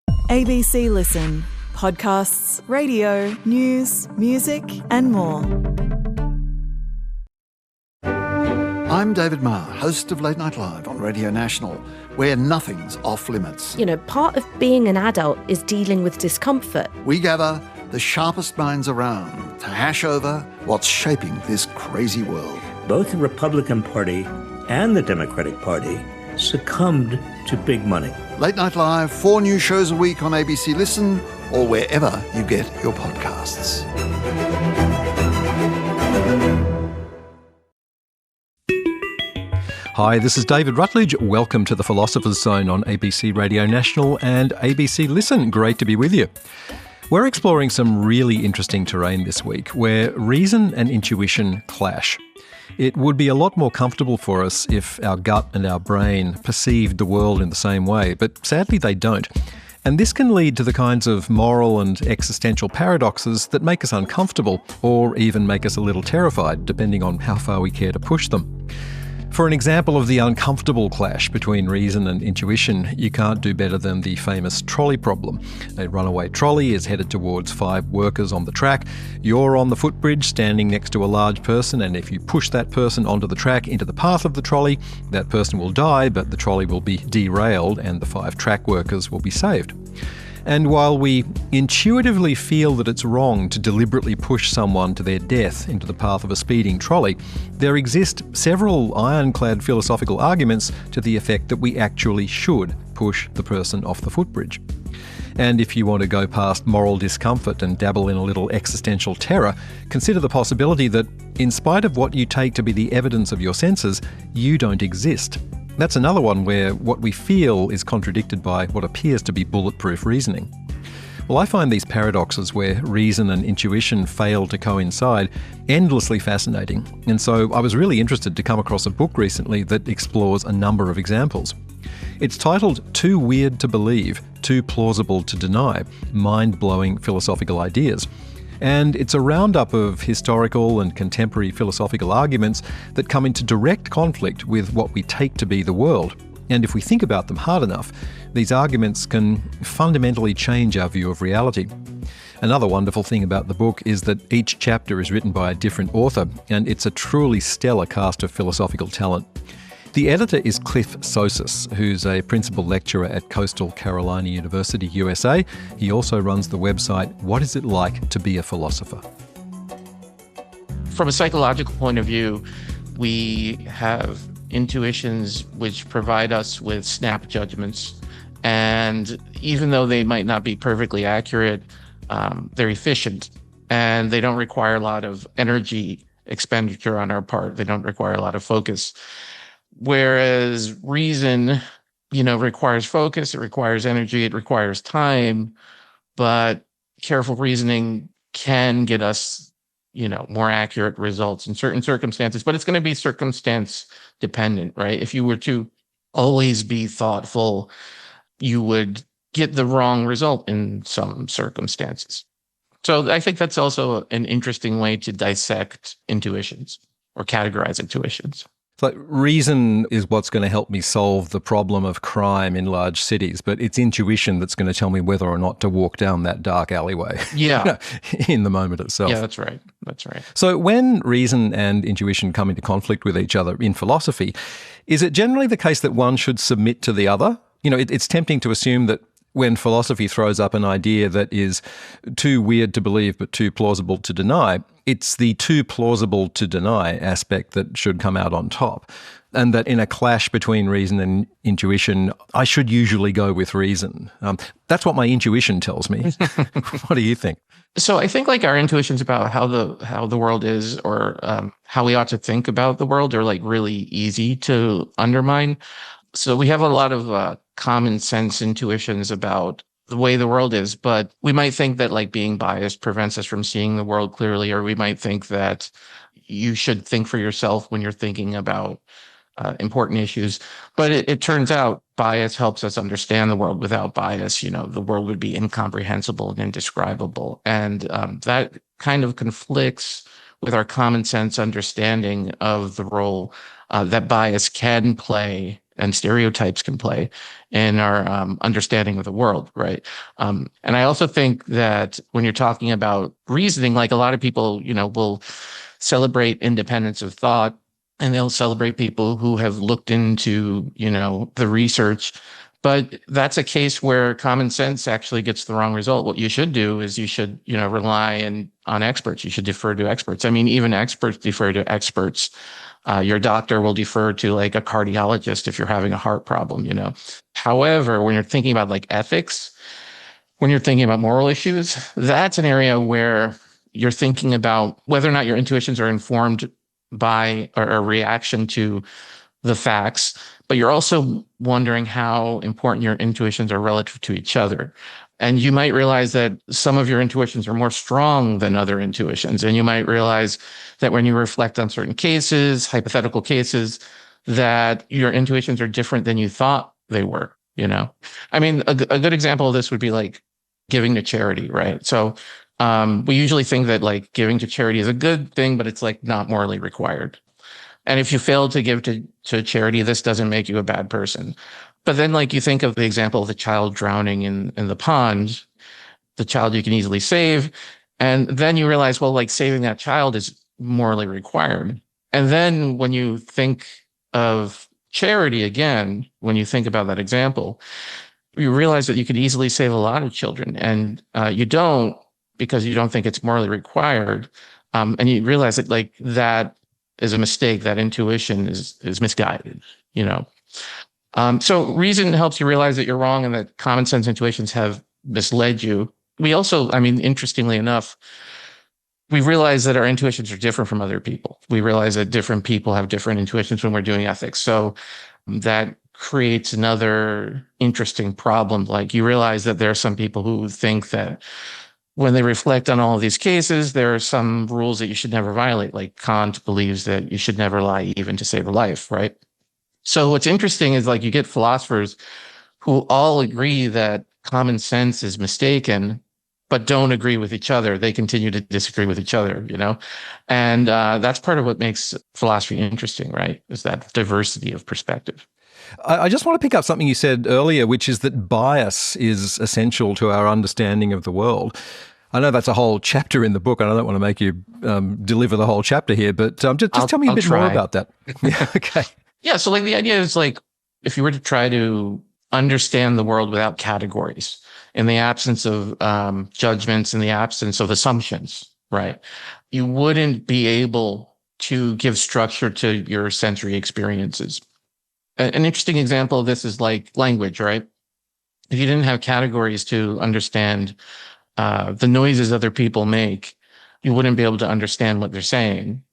ABC Listen. Podcasts, radio, news, music and more. I'm David Marr, host of Late Night Live on Radio National, where nothing's off limits. You know, part of being an adult is dealing with discomfort. We gather the sharpest minds around to hash over what's shaping this crazy world. Both the Republican Party and the Democratic Party succumbed to big money. Late Night Live, 4 new shows a week on ABC Listen or wherever you get your podcasts. Hi, this is David Rutledge. Welcome to the Philosopher's Zone on ABC Radio National and ABC Listen. Great to be with you. We're exploring some really interesting terrain this week where reason and intuition clash. It would be a lot more comfortable for us if our gut and our brain perceived the world in the same way, but sadly they don't. And this can lead to the kinds of moral and existential paradoxes that make us uncomfortable or even make us a little terrified, depending on how far we care to push them. For an example of the uncomfortable clash between reason and intuition, you can't do better than the famous trolley problem. A runaway trolley is headed towards 5 workers on the track. You're on the footbridge standing next to a large person, and if you push that person onto the track into the path of the trolley, that person will die, but the trolley will be derailed and the 5 track workers will be saved. And while we intuitively feel that it's wrong to deliberately push someone to their death into the path of a speeding trolley, there exist several ironclad philosophical arguments to the effect that we actually should push the person off the footbridge. And if you want to go past moral discomfort and dabble in a little existential terror, consider the possibility that, in spite of what you take to be the evidence of your senses, you don't exist. That's another one where what we feel is contradicted by what appears to be bulletproof reasoning. Well, I find these paradoxes where reason and intuition fail to coincide endlessly fascinating, and so I was really interested to come across a book recently that explores a number of examples. It's titled Too Weird to Believe, Too Plausible to Deny: Mind-Blowing Philosophical Ideas. And it's a roundup of historical and contemporary philosophical arguments that come into direct conflict with what we take to be the world. And if we think about them hard enough, these arguments can fundamentally change our view of reality. Another wonderful thing about the book is that each chapter is written by a different author, and it's a truly stellar cast of philosophical talent. The editor is Cliff Sosis, who's a principal lecturer at Coastal Carolina University, USA. He also runs the website What Is It Like to Be a Philosopher? From a psychological point of view, we have intuitions which provide us with snap judgments. And even though they might not be perfectly accurate, they're efficient and they don't require a lot of energy expenditure on our part. They don't require a lot of focus. Whereas reason, requires focus, it requires energy, it requires time, but careful reasoning can get us, more accurate results in certain circumstances, but it's going to be circumstance dependent, right? If you were to always be thoughtful, you would get the wrong result in some circumstances. So I think that's also an interesting way to dissect intuitions or categorize intuitions. So reason is what's going to help me solve the problem of crime in large cities, but it's intuition that's going to tell me whether or not to walk down that dark alleyway. Yeah. In the moment itself. Yeah, that's right. That's right. So when reason and intuition come into conflict with each other in philosophy, is it generally the case that one should submit to the other? It's tempting to assume that when philosophy throws up an idea that is too weird to believe but too plausible to deny, it's the too plausible to deny aspect that should come out on top. And that in a clash between reason and intuition, I should usually go with reason. That's what my intuition tells me. What do you think? So I think our intuitions about how the world is, or how we ought to think about the world, are really easy to undermine. So we have a lot of common sense intuitions about the way the world is, but we might think that being biased prevents us from seeing the world clearly, or we might think that you should think for yourself when you're thinking about important issues. But it turns out bias helps us understand the world. Without bias, the world would be incomprehensible and indescribable. And that kind of conflicts with our common sense understanding of the role that bias can play and stereotypes can play in our understanding of the world, right? And I also think that when you're talking about reasoning, like a lot of people, will celebrate independence of thought, and they'll celebrate people who have looked into, the research. But that's a case where common sense actually gets the wrong result. What you should do is you should, rely on experts. You should defer to experts. I mean, even experts defer to experts. Your doctor will defer to like a cardiologist if you're having a heart problem, However, when you're thinking about like ethics, when you're thinking about moral issues, that's an area where you're thinking about whether or not your intuitions are informed by or a reaction to the facts, but you're also wondering how important your intuitions are relative to each other. And you might realize that some of your intuitions are more strong than other intuitions. And you might realize that when you reflect on certain cases, hypothetical cases, that your intuitions are different than you thought they were, I mean, a good example of this would be like giving to charity, right? So we usually think that like giving to charity is a good thing, but it's like not morally required. And if you fail to give to charity, this doesn't make you a bad person. But then like you think of the example of the child drowning in the pond, the child you can easily save. And then you realize, well, like saving that child is morally required. And then when you think of charity again, when you think about that example, you realize that you could easily save a lot of children. And you don't, because you don't think it's morally required. And you realize that like that is a mistake. That intuition is misguided, So reason helps you realize that you're wrong and that common sense intuitions have misled you. We also, I mean, interestingly enough, we realize that our intuitions are different from other people. We realize that different people have different intuitions when we're doing ethics. So that creates another interesting problem. Like you realize that there are some people who think that when they reflect on all of these cases, there are some rules that you should never violate. Like Kant believes that you should never lie even to save a life, right? So what's interesting is like you get philosophers who all agree that common sense is mistaken, but don't agree with each other. They continue to disagree with each other, And that's part of what makes philosophy interesting, right? Is that diversity of perspective. I just want to pick up something you said earlier, which is that bias is essential to our understanding of the world. I know that's a whole chapter in the book, and I don't want to make you deliver the whole chapter here, but just tell me a bit more about that. Yeah, okay. Yeah, so like the idea is like if you were to try to understand the world without categories, in the absence of judgments, in the absence of assumptions, right? You wouldn't be able to give structure to your sensory experiences. An interesting example of this is like language, right? If you didn't have categories to understand the noises other people make, you wouldn't be able to understand what they're saying.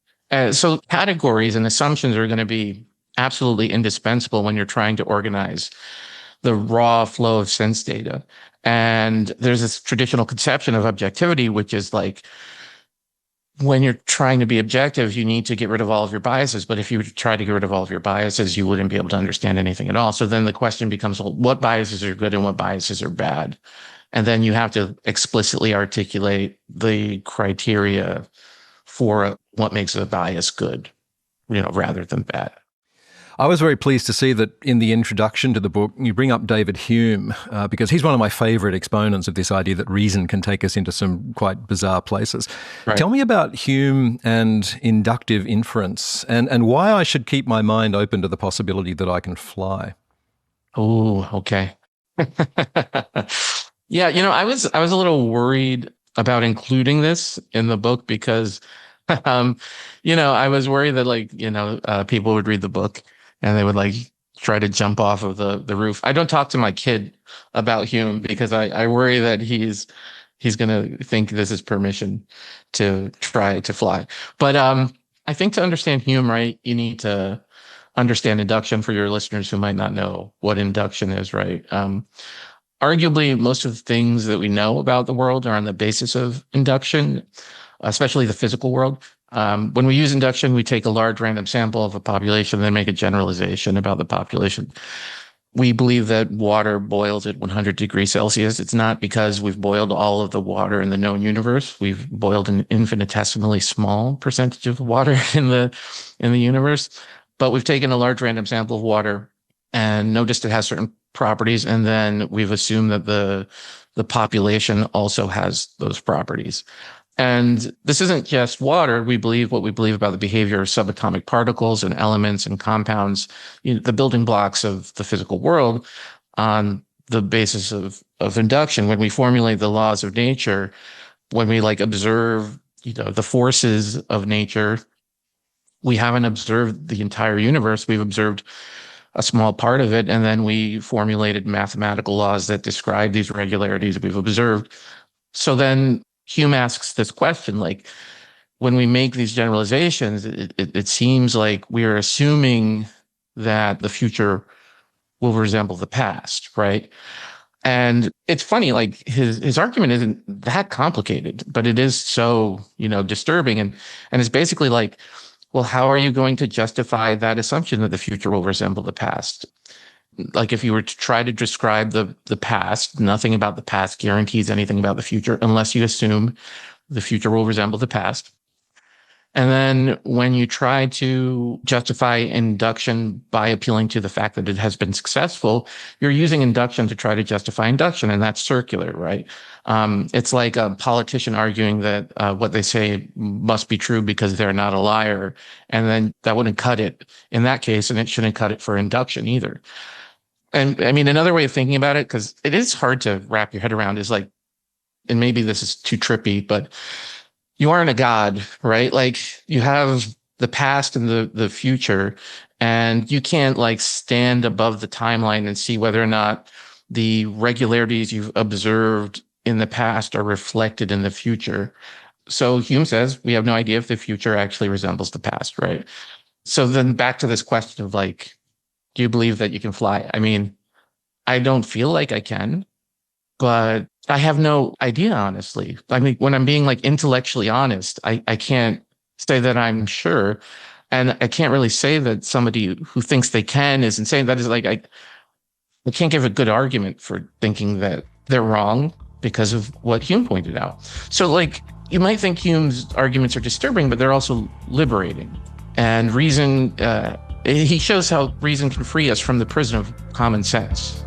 So categories and assumptions are going to be absolutely indispensable when you're trying to organize the raw flow of sense data. And there's this traditional conception of objectivity, which is like, when you're trying to be objective, you need to get rid of all of your biases. But if you try to get rid of all of your biases, you wouldn't be able to understand anything at all. So then the question becomes, well, what biases are good and what biases are bad? And then you have to explicitly articulate the criteria for what makes a bias good, rather than bad. I was very pleased to see that in the introduction to the book, you bring up David Hume, because he's one of my favourite exponents of this idea that reason can take us into some quite bizarre places. Right. Tell me about Hume and inductive inference and why I should keep my mind open to the possibility that I can fly. Oh, okay. Yeah, I was a little worried about including this in the book because, I was worried that people would read the book and they would try to jump off of the roof. I don't talk to my kid about Hume because I worry that he's going to think this is permission to try to fly. But I think to understand Hume, right, you need to understand induction. For your listeners who might not know what induction is, right? Arguably, most of the things that we know about the world are on the basis of induction, especially the physical world. When we use induction, we take a large random sample of a population and then make a generalization about the population. We believe that water boils at 100 degrees Celsius. It's not because we've boiled all of the water in the known universe. We've boiled an infinitesimally small percentage of water in the universe, but we've taken a large random sample of water and noticed it has certain properties, and then we've assumed that the population also has those properties. And this isn't just water. We believe what we believe about the behavior of subatomic particles and elements and compounds, the building blocks of the physical world, on the basis of induction. When we formulate the laws of nature, when we observe, the forces of nature, we haven't observed the entire universe. We've observed a small part of it, and then we formulated mathematical laws that describe these regularities we've observed. So then Hume asks this question, when we make these generalizations, it seems like we are assuming that the future will resemble the past, right? And it's funny, his argument isn't that complicated, but it is so, disturbing. And it's basically well, how are you going to justify that assumption that the future will resemble the past? If you were to try to describe the past, nothing about the past guarantees anything about the future unless you assume the future will resemble the past. And then when you try to justify induction by appealing to the fact that it has been successful, you're using induction to try to justify induction, and that's circular, right? It's like a politician arguing that what they say must be true because they're not a liar, and then that wouldn't cut it in that case, and it shouldn't cut it for induction either. And I mean, another way of thinking about it, because it is hard to wrap your head around, is and maybe this is too trippy, but you aren't a god, right? You have the past and the future, and you can't stand above the timeline and see whether or not the regularities you've observed in the past are reflected in the future. So Hume says we have no idea if the future actually resembles the past, right? So then back to this question of do you believe that you can fly? I mean, I don't feel like I can, but I have no idea, honestly. I mean, when I'm being intellectually honest, I can't say that I'm sure. And I can't really say that somebody who thinks they can is insane. That is I can't give a good argument for thinking that they're wrong because of what Hume pointed out. So you might think Hume's arguments are disturbing, but they're also liberating. And reason, he shows how reason can free us from the prison of common sense.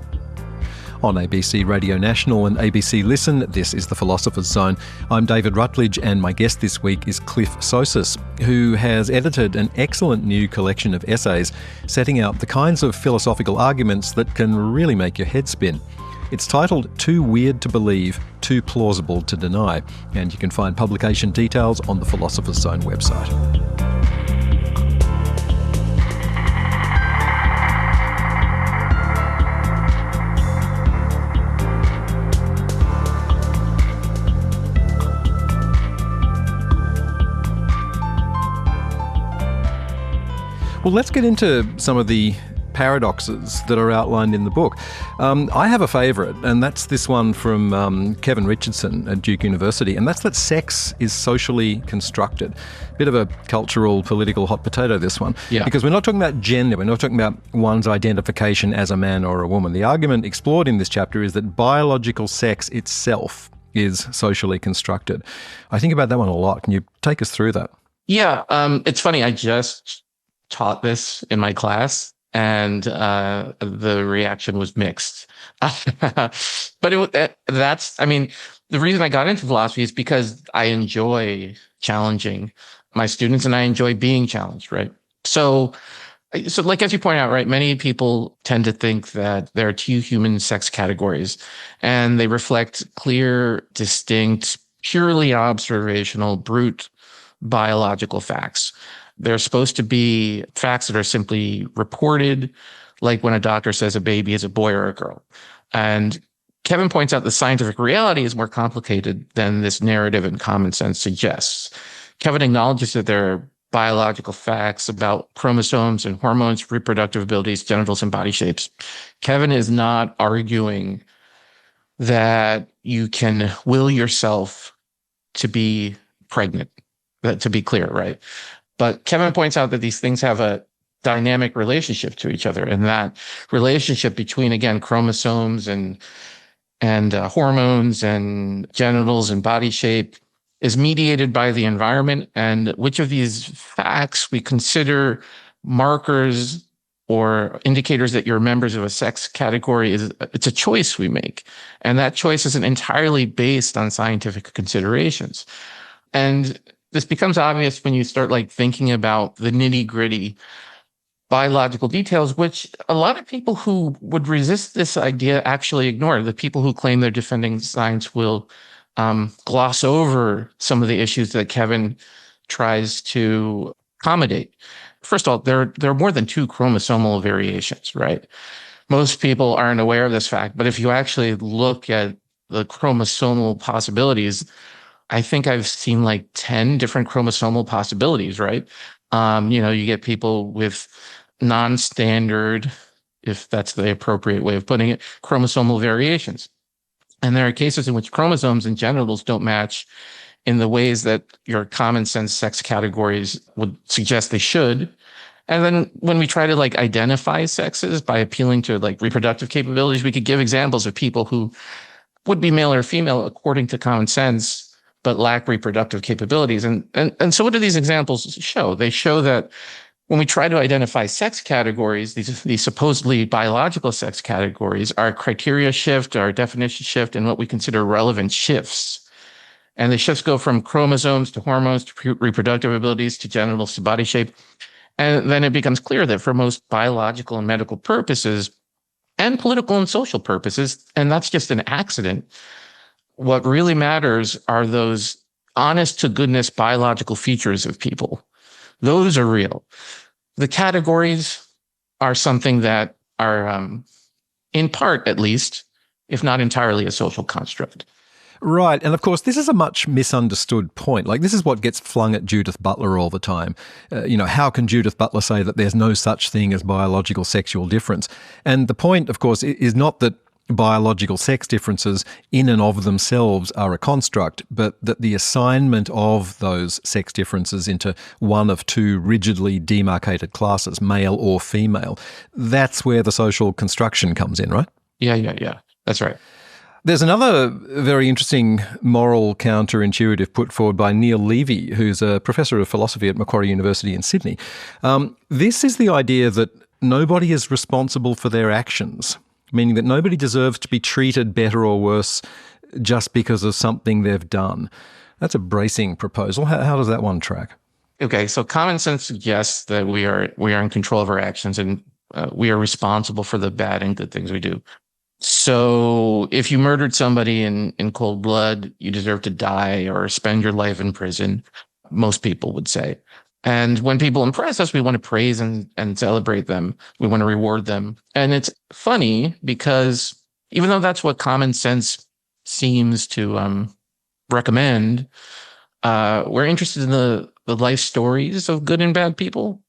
On ABC Radio National and ABC Listen, this is The Philosopher's Zone. I'm David Rutledge, and my guest this week is Cliff Sosis, who has edited an excellent new collection of essays setting out the kinds of philosophical arguments that can really make your head spin. It's titled Too Weird to Believe, Too Plausible to Deny, and you can find publication details on the Philosopher's Zone website. Well, let's get into some of the paradoxes that are outlined in the book. I have a favourite, and that's this one from Kevin Richardson at Duke University, and that's that sex is socially constructed. Bit of a cultural, political hot potato, this one. Yeah. Because we're not talking about gender, we're not talking about one's identification as a man or a woman. The argument explored in this chapter is that biological sex itself is socially constructed. I think about that one a lot. Can you take us through that? Yeah, it's funny. I just taught this in my class, and the reaction was mixed. But that's, I mean, the reason I got into philosophy is because I enjoy challenging my students, and I enjoy being challenged, right? So as you point out, right, many people tend to think that there are two human sex categories, and they reflect clear, distinct, purely observational, brute biological facts. They're supposed to be facts that are simply reported, like when a doctor says a baby is a boy or a girl. And Kevin points out the scientific reality is more complicated than this narrative and common sense suggests. Kevin acknowledges that there are biological facts about chromosomes and hormones, reproductive abilities, genitals, and body shapes. Kevin is not arguing that you can will yourself to be pregnant, to be clear, right? But Kevin points out that these things have a dynamic relationship to each other, and that relationship between, again, chromosomes and hormones and genitals and body shape is mediated by the environment, and which of these facts we consider markers or indicators that you're members of a sex category it's a choice we make. And that choice isn't entirely based on scientific considerations. And this becomes obvious when you start like thinking about the nitty-gritty biological details, which a lot of people who would resist this idea actually ignore. The people who claim they're defending science will gloss over some of the issues that Kevin tries to accommodate. First of all, there are more than 2 chromosomal variations, right? Most people aren't aware of this fact, but if you actually look at the chromosomal possibilities, I think I've seen like 10 different chromosomal possibilities, right? You get people with non-standard, if that's the appropriate way of putting it, chromosomal variations. And there are cases in which chromosomes and genitals don't match in the ways that your common sense sex categories would suggest they should. And then when we try to like identify sexes by appealing to like reproductive capabilities, we could give examples of people who would be male or female according to common sense, but lack reproductive capabilities. And so what do these examples show? They show that when we try to identify sex categories, these supposedly biological sex categories, our criteria shift, our definition shift, and what we consider relevant shifts. And the shifts go from chromosomes to hormones to reproductive abilities to genitals to body shape. And then it becomes clear that for most biological and medical purposes and political and social purposes, and that's just an accident, what really matters are those honest to goodness biological features of people. Those are real. The categories are something that are, in part at least, if not entirely, a social construct. Right. And of course, this is a much misunderstood point. Like, this is what gets flung at Judith Butler all the time. How can Judith Butler say that there's no such thing as biological sexual difference? And the point, of course, is not that biological sex differences in and of themselves are a construct, but that the assignment of those sex differences into one of 2 rigidly demarcated classes, male or female, that's where the social construction comes in, right? Yeah. That's right. There's another very interesting moral counterintuitive put forward by Neil Levy, who's a professor of philosophy at Macquarie University in Sydney. This is the idea that nobody is responsible for their actions, meaning that nobody deserves to be treated better or worse just because of something they've done. That's a bracing proposal. How does that one track? Okay, so common sense suggests that we are in control of our actions, and we are responsible for the bad and good things we do. So if you murdered somebody in cold blood, you deserve to die or spend your life in prison, most people would say. And when people impress us, we want to praise and celebrate them. We want to reward them. And it's funny because even though that's what common sense seems to recommend, we're interested in the life stories of good and bad people.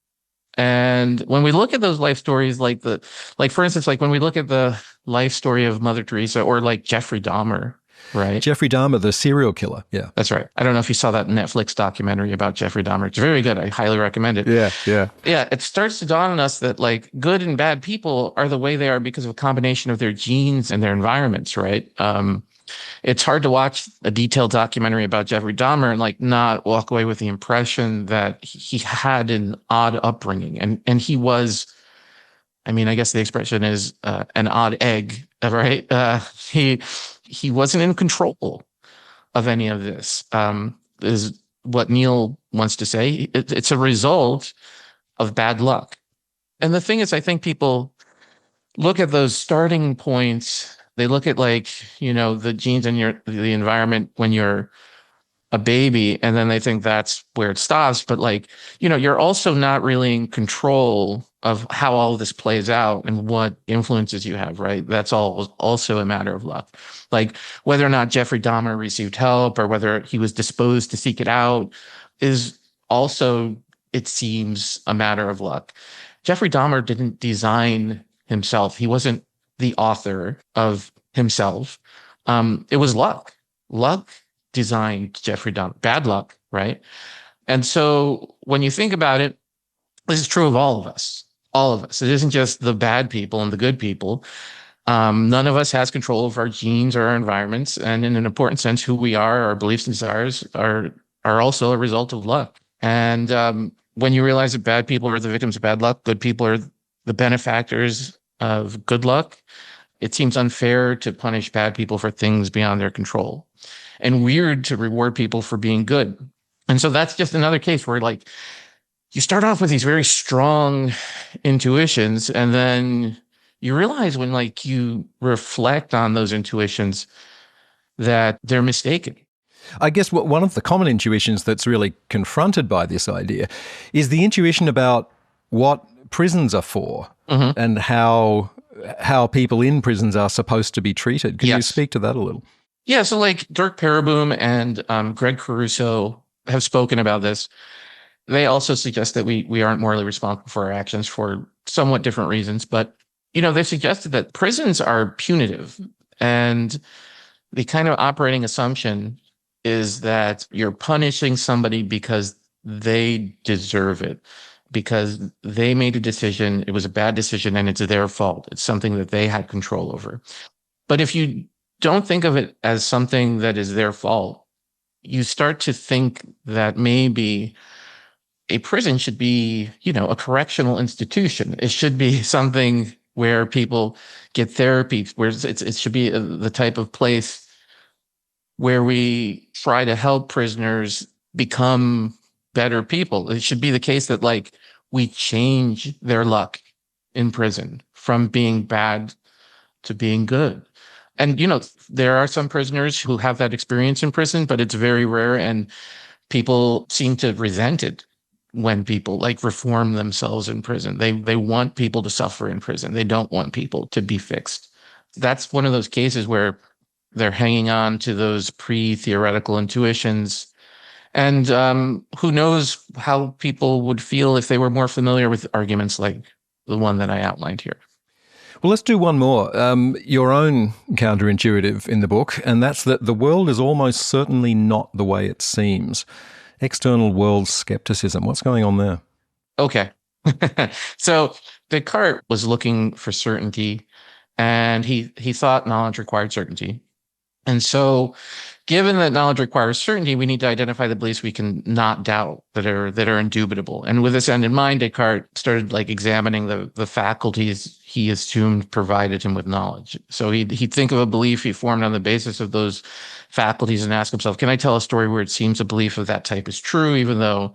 And when we look at those life stories, like for instance, like when we look at the life story of Mother Teresa or like Jeffrey Dahmer, right? Jeffrey Dahmer, the serial killer. Yeah. That's right. I don't know if you saw that Netflix documentary about Jeffrey Dahmer. It's very good. I highly recommend it. Yeah. Yeah. It starts to dawn on us that like good and bad people are the way they are because of a combination of their genes and their environments, right? It's hard to watch a detailed documentary about Jeffrey Dahmer and like not walk away with the impression that he had an odd upbringing. And he was, I mean, I guess the expression is an odd egg, right? He wasn't in control of any of this, is what Neil wants to say. It's a result of bad luck. And the thing is, I think people look at those starting points. They look at like, the genes in the environment when you're a baby, and then they think that's where it stops. But like, you're also not really in control of how all of this plays out and what influences you have, right? That's all also a matter of luck. Like whether or not Jeffrey Dahmer received help or whether he was disposed to seek it out is also, it seems, a matter of luck. Jeffrey Dahmer didn't design himself. He wasn't the author of himself. It was luck. Luck designed Jeffrey Dahmer. Bad luck, right? And so when you think about it, this is true of all of us. All of us. It isn't just the bad people and the good people. None of us has control of our genes or our environments. And in an important sense, who we are, our beliefs and desires are also a result of luck. And when you realize that bad people are the victims of bad luck, good people are the benefactors of good luck. It seems unfair to punish bad people for things beyond their control, and weird to reward people for being good. And so that's just another case where like you start off with these very strong intuitions, and then you realize when like you reflect on those intuitions that they're mistaken. I guess one of the common intuitions that's really confronted by this idea is the intuition about what prisons are for and how people in prisons are supposed to be treated. Can you speak to that a little? Yeah, so like Dirk Pereboom and Greg Caruso have spoken about this. They also suggest that we aren't morally responsible for our actions for somewhat different reasons. But, they've suggested that prisons are punitive. And the kind of operating assumption is that you're punishing somebody because they deserve it, because they made a decision, it was a bad decision, and it's their fault. It's something that they had control over. But if you don't think of it as something that is their fault, you start to think that maybe a prison should be, a correctional institution. It should be something where people get therapy, where it should be the type of place where we try to help prisoners become better people. It should be the case that like we change their luck in prison from being bad to being good. And, there are some prisoners who have that experience in prison, but it's very rare. And people seem to resent it when people like reform themselves in prison. They want people to suffer in prison. They don't want people to be fixed. That's one of those cases where they're hanging on to those pre-theoretical intuitions. And who knows how people would feel if they were more familiar with arguments like the one that I outlined here. Well, let's do one more. Your own counterintuitive in the book, and that's that the world is almost certainly not the way it seems. External world skepticism. What's going on there? Okay. So Descartes was looking for certainty, and he thought knowledge required certainty. And so given that knowledge requires certainty, we need to identify the beliefs we can not doubt that are indubitable. And with this end in mind, Descartes started like examining the faculties he assumed provided him with knowledge. So he'd think of a belief he formed on the basis of those faculties and ask himself, can I tell a story where it seems a belief of that type is true, even though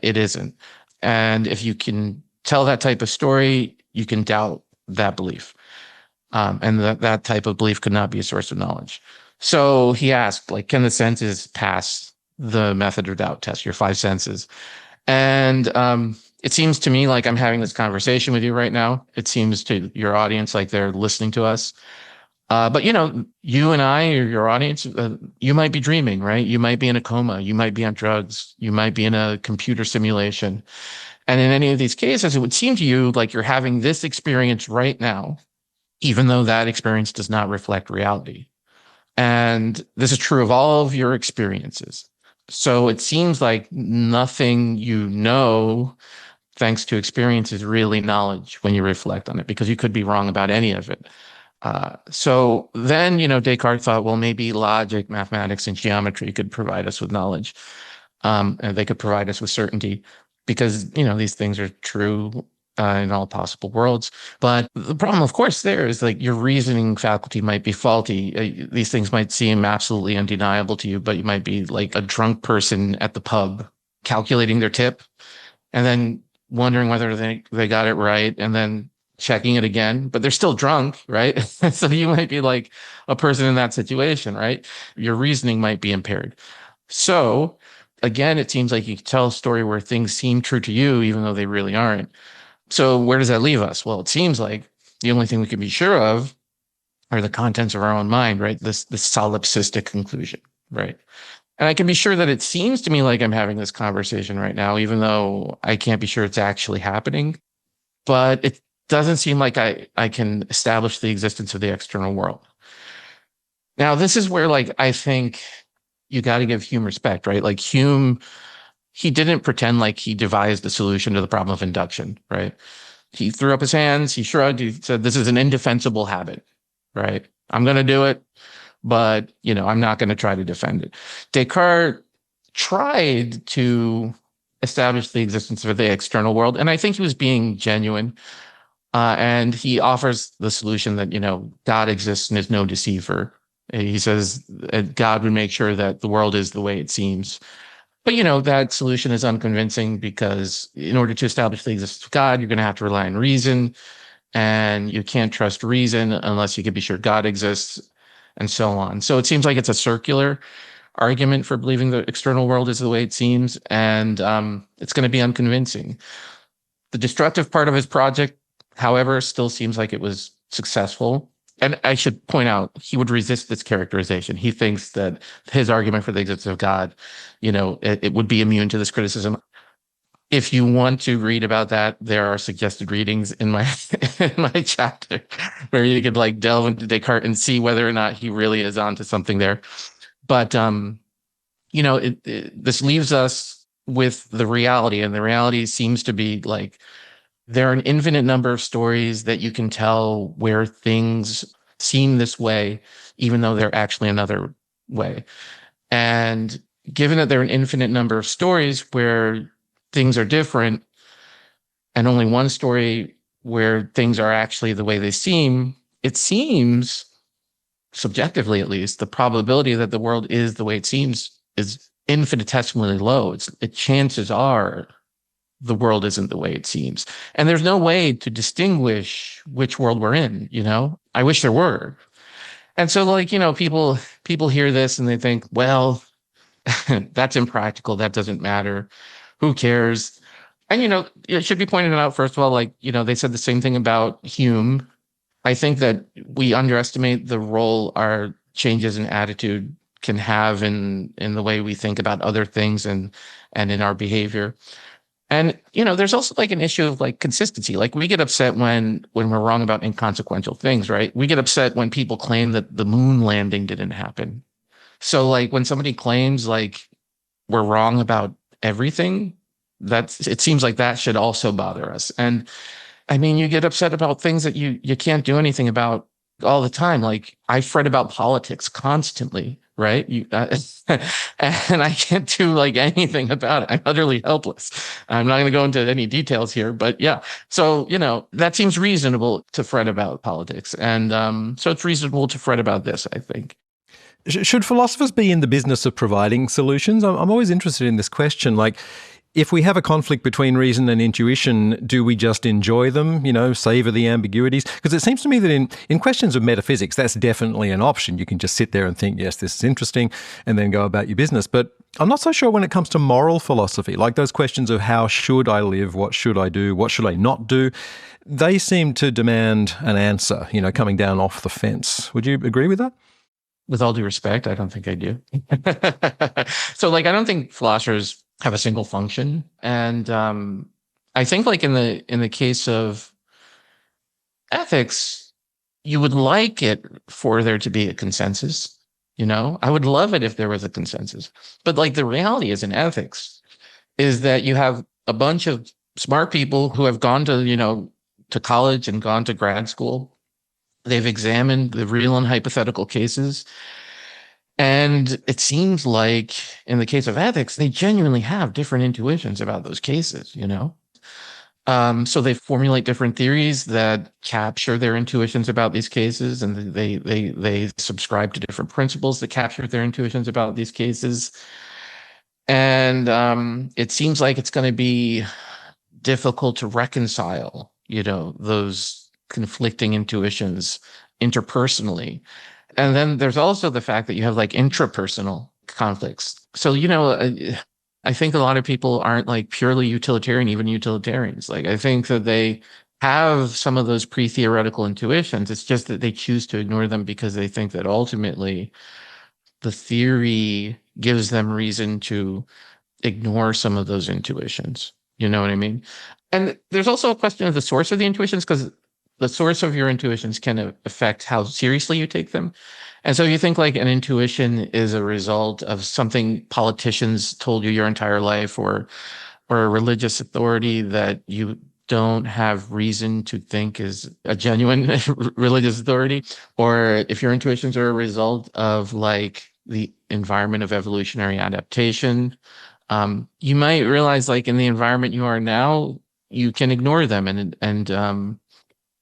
it isn't? And if you can tell that type of story, you can doubt that belief. And that type of belief could not be a source of knowledge. So he asked, like, can the senses pass the method of doubt test, your five senses? And it seems to me like I'm having this conversation with you right now. It seems to your audience like they're listening to us. But, you and I, or your audience, you might be dreaming, right? You might be in a coma. You might be on drugs. You might be in a computer simulation. And in any of these cases, it would seem to you like you're having this experience right now, even though that experience does not reflect reality. And this is true of all of your experiences. So it seems like nothing you know, thanks to experience, is really knowledge when you reflect on it, because you could be wrong about any of it. So then, Descartes thought, well, maybe logic, mathematics, and geometry could provide us with knowledge. And they could provide us with certainty, because, these things are true in all possible worlds. But the problem, of course, there is like your reasoning faculty might be faulty. These things might seem absolutely undeniable to you, but you might be like a drunk person at the pub calculating their tip and then wondering whether they got it right, and then checking it again, but they're still drunk, right? So you might be like a person in that situation, right? Your reasoning might be impaired. So again, it seems like you can tell a story where things seem true to you, even though they really aren't. So where does that leave us? Well, it seems like the only thing we can be sure of are the contents of our own mind, right? This solipsistic conclusion, right? And I can be sure that it seems to me like I'm having this conversation right now, even though I can't be sure it's actually happening. But it doesn't seem like I can establish the existence of the external world. Now, this is where like I think you got to give Hume respect, right? Like Hume, he didn't pretend like he devised the solution to the problem of induction, right? He threw up his hands, he shrugged, he said, this is an indefensible habit, right? I'm going to do it, but, I'm not going to try to defend it. Descartes tried to establish the existence of the external world, and I think he was being genuine. And he offers the solution that, God exists and is no deceiver. He says God would make sure that the world is the way it seems. But, that solution is unconvincing because in order to establish the existence of God, you're going to have to rely on reason. And you can't trust reason unless you can be sure God exists, and so on. So it seems like it's a circular argument for believing the external world is the way it seems, and it's going to be unconvincing. The destructive part of his project, however, still seems like it was successful. And I should point out, he would resist this characterization. He thinks that his argument for the existence of God, it would be immune to this criticism. If you want to read about that, there are suggested readings in my in my chapter where you could delve into Descartes and see whether or not he really is onto something there. But this leaves us with the reality, and the reality seems to be there are an infinite number of stories that you can tell where things seem this way, even though they're actually another way. And given that there are an infinite number of stories where things are different, and only one story where things are actually the way they seem, it seems, subjectively at least, the probability that the world is the way it seems is infinitesimally low. Chances are the world isn't the way it seems. And there's no way to distinguish which world we're in, I wish there were. And so people hear this and they think, well, that's impractical. That doesn't matter. Who cares? And, it should be pointed out, first of all, they said the same thing about Hume. I think that we underestimate the role our changes in attitude can have in the way we think about other things and in our behavior. And, there's also an issue of consistency. We get upset when we're wrong about inconsequential things, right? We get upset when people claim that the moon landing didn't happen. So when somebody claims we're wrong about everything, it seems like that should also bother us. And I mean, you get upset about things that you can't do anything about all the time. I fret about politics constantly, right? And I can't do anything about it. I'm utterly helpless. I'm not going to go into any details here, but yeah. So, that seems reasonable to fret about politics. And so it's reasonable to fret about this, I think. Should philosophers be in the business of providing solutions? I'm always interested in this question. If we have a conflict between reason and intuition, do we just enjoy them, savor the ambiguities? Because it seems to me that in questions of metaphysics, that's definitely an option. You can just sit there and think, yes, this is interesting, and then go about your business. But I'm not so sure when it comes to moral philosophy, those questions of how should I live, what should I do, what should I not do, they seem to demand an answer, coming down off the fence. Would you agree with that? With all due respect, I don't think I do. So I don't think philosophers have a single function. And I think in the case of ethics, you would like it for there to be a consensus. I would love it if there was a consensus. But the reality is in ethics is that you have a bunch of smart people who have gone to, to college and gone to grad school. They've examined the real and hypothetical cases. And it seems like in the case of ethics, they genuinely have different intuitions about those cases, So they formulate different theories that capture their intuitions about these cases, and they subscribe to different principles that capture their intuitions about these cases. And it seems like it's going to be difficult to reconcile, those conflicting intuitions interpersonally. And then there's also the fact that you have intrapersonal conflicts. So, I think a lot of people aren't purely utilitarian, even utilitarians. I think that they have some of those pre-theoretical intuitions. It's just that they choose to ignore them because they think that ultimately the theory gives them reason to ignore some of those intuitions. You know what I mean? And there's also a question of the source of the intuitions, because the source of your intuitions can affect how seriously you take them. And so you think an intuition is a result of something politicians told you your entire life, or a religious authority that you don't have reason to think is a genuine religious authority, or if your intuitions are a result of the environment of evolutionary adaptation, you might realize in the environment you are now, you can ignore them and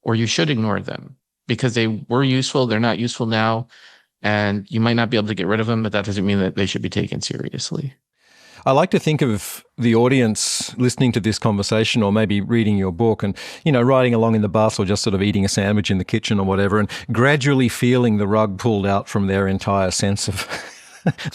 or you should ignore them because they were useful. They're not useful now. And you might not be able to get rid of them, but that doesn't mean that they should be taken seriously. I like to think of the audience listening to this conversation or maybe reading your book and, riding along in the bus or just sort of eating a sandwich in the kitchen or whatever and gradually feeling the rug pulled out from their entire sense of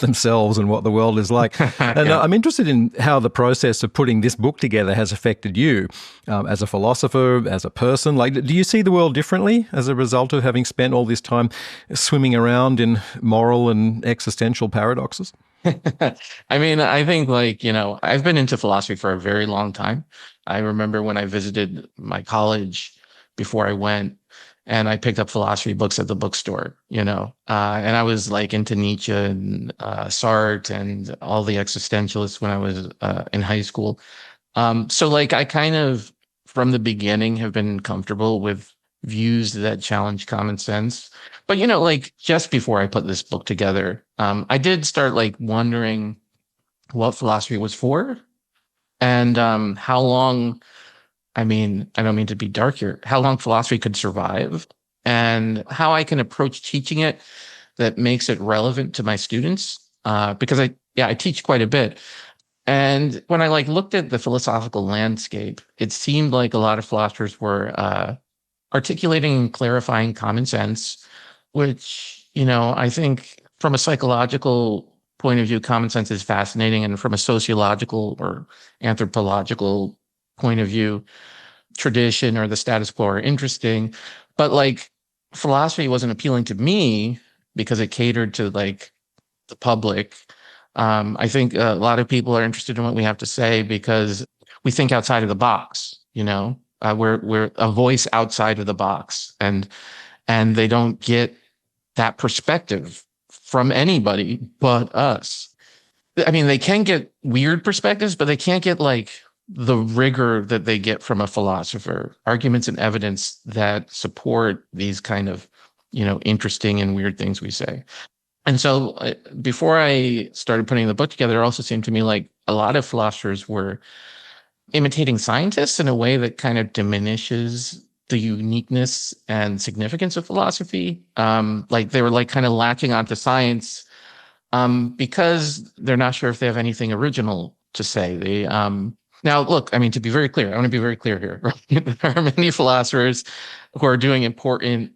themselves and what the world is like. And Yeah. I'm interested in how the process of putting this book together has affected you as a philosopher, as a person. Like, do you see the world differently as a result of having spent all this time swimming around in moral and existential paradoxes? I mean, I think I've been into philosophy for a very long time. I remember when I visited my college before I went, and I picked up philosophy books at the bookstore, and I was like into Nietzsche and Sartre and all the existentialists when I was in high school. So I kind of, from the beginning, have been comfortable with views that challenge common sense. But, just before I put this book together, I did start wondering what philosophy was for and how long, I don't mean to be dark here, how long philosophy could survive and how I can approach teaching it that makes it relevant to my students. Because I teach quite a bit. And when I looked at the philosophical landscape, it seemed like a lot of philosophers were articulating and clarifying common sense, which, I think from a psychological point of view, common sense is fascinating. And from a sociological or anthropological point of view, tradition or the status quo are interesting. But philosophy wasn't appealing to me because it catered to the public. I think a lot of people are interested in what we have to say because we think outside of the box, we're a voice outside of the box, and they don't get that perspective from anybody but us. I mean, they can get weird perspectives, but they can't get the rigor that they get from a philosopher, arguments and evidence that support these kind of, interesting and weird things we say. And so before I started putting the book together, it also seemed to me like a lot of philosophers were imitating scientists in a way that kind of diminishes the uniqueness and significance of philosophy. They were kind of latching onto science because they're not sure if they have anything original to say. They now, look, to be very clear, I want to be very clear here. Right? There are many philosophers who are doing important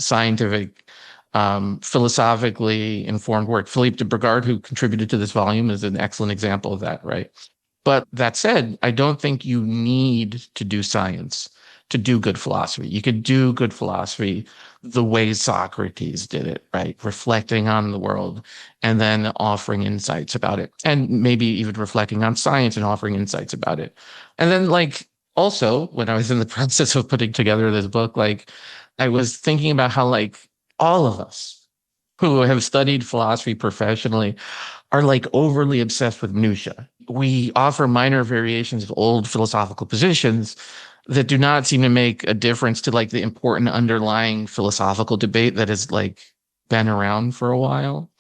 scientific, philosophically informed work. Philippe de Brigard, who contributed to this volume, is an excellent example of that, right? But that said, I don't think you need to do science to do good philosophy. You could do good philosophy the way Socrates did it, right? Reflecting on the world and then offering insights about it. And maybe even reflecting on science and offering insights about it. And then also when I was in the process of putting together this book, I was thinking about how all of us who have studied philosophy professionally are overly obsessed with minutia. We offer minor variations of old philosophical positions that do not seem to make a difference to the important underlying philosophical debate that has been around for a while.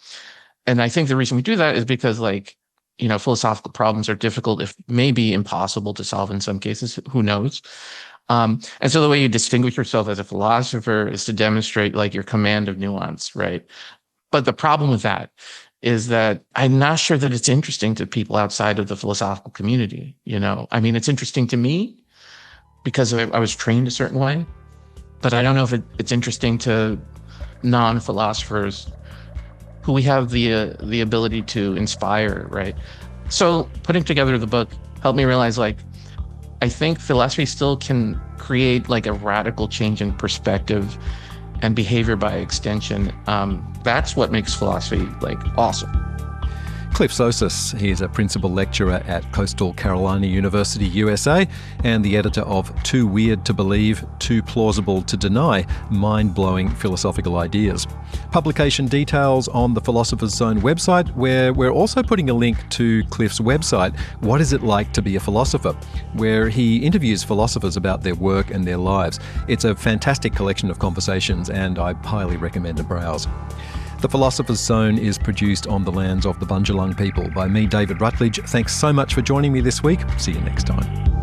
And I think the reason we do that is because philosophical problems are difficult, if maybe impossible to solve in some cases, who knows? And so the way you distinguish yourself as a philosopher is to demonstrate your command of nuance, right? But the problem with that is that I'm not sure that it's interesting to people outside of the philosophical community. It's interesting to me because I was trained a certain way, but I don't know if it's interesting to non-philosophers who we have the ability to inspire, right? So putting together the book helped me realize I think philosophy still can create a radical change in perspective and behavior by extension. That's what makes philosophy awesome. Cliff Sosis, he's a principal lecturer at Coastal Carolina University, USA, and the editor of Too Weird to Believe, Too Plausible to Deny, Mind-Blowing Philosophical Ideas. Publication details on the Philosopher's Zone website, where we're also putting a link to Cliff's website, What Is It Like to Be a Philosopher?, where he interviews philosophers about their work and their lives. It's a fantastic collection of conversations, and I highly recommend a browse. The Philosopher's Zone is produced on the lands of the Bundjalung people by me, David Rutledge. Thanks so much for joining me this week. See you next time.